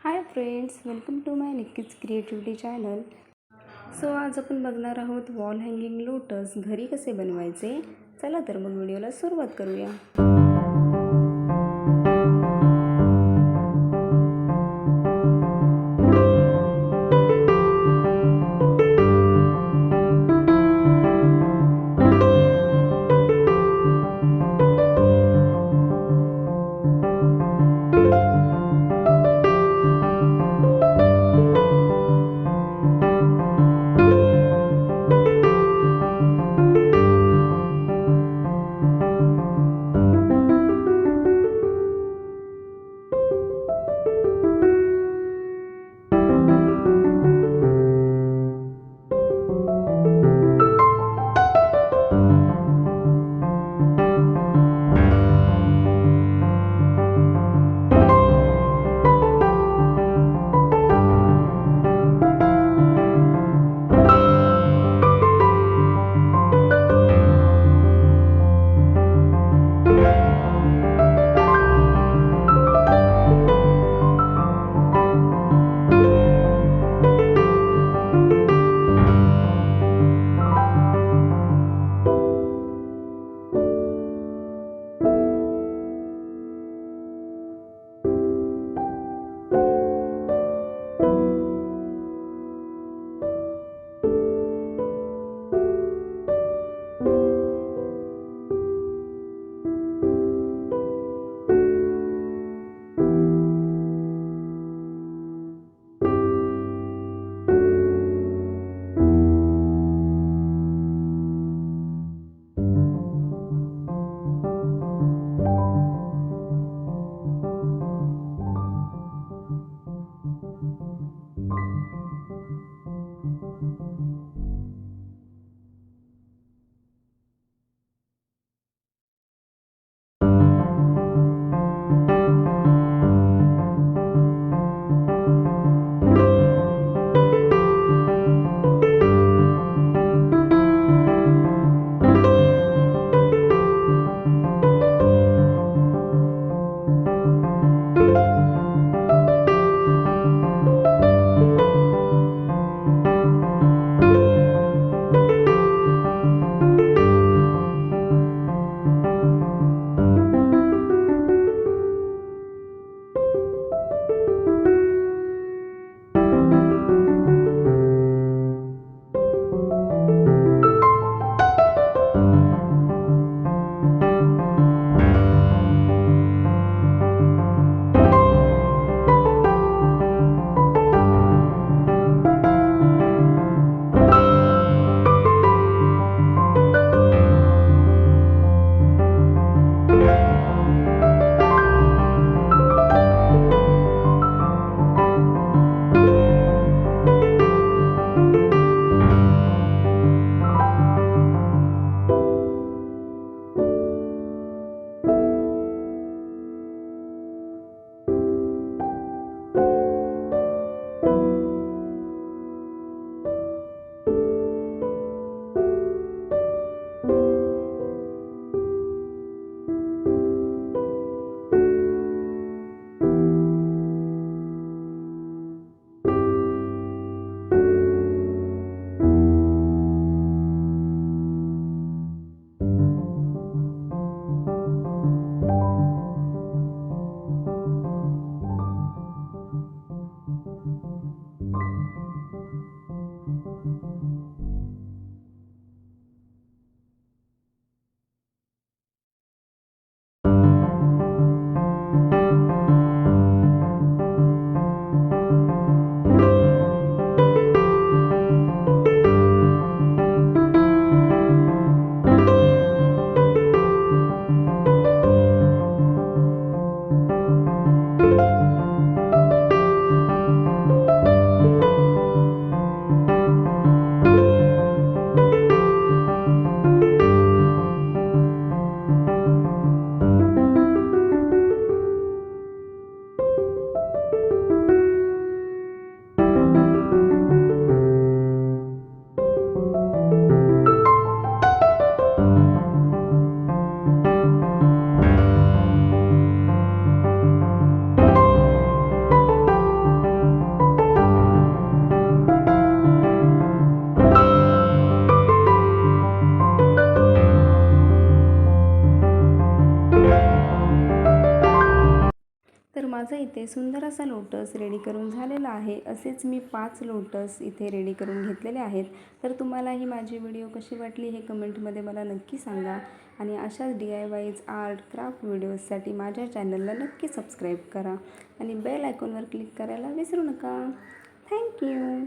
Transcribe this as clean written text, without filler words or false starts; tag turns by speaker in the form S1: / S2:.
S1: High friends, welcome to my Nikki's creativity channel. So आज आपण बघणार आहोत वॉल हँगिंग लोटस घरी कसे बनवायचे. चला तर मग व्हिडिओला सुरुवात करूया. माझा इथे सुंदर असा लोटस रेडी करून झालेला आहे. असेच मी 5 लोटस इथे रेडी करून घेतलेले आहेत. तर तुम्हाला ही माझी व्हिडिओ कशी वाटली हे कमेंटमध्ये मला नक्की सांगा. आणि अशाच DIYज आर्ट क्राफ्ट व्हिडिओजसाठी माझ्या चॅनलला नक्की सबस्क्राईब करा आणि बेल आयकॉनवर क्लिक करायला विसरू नका. थँक्यू.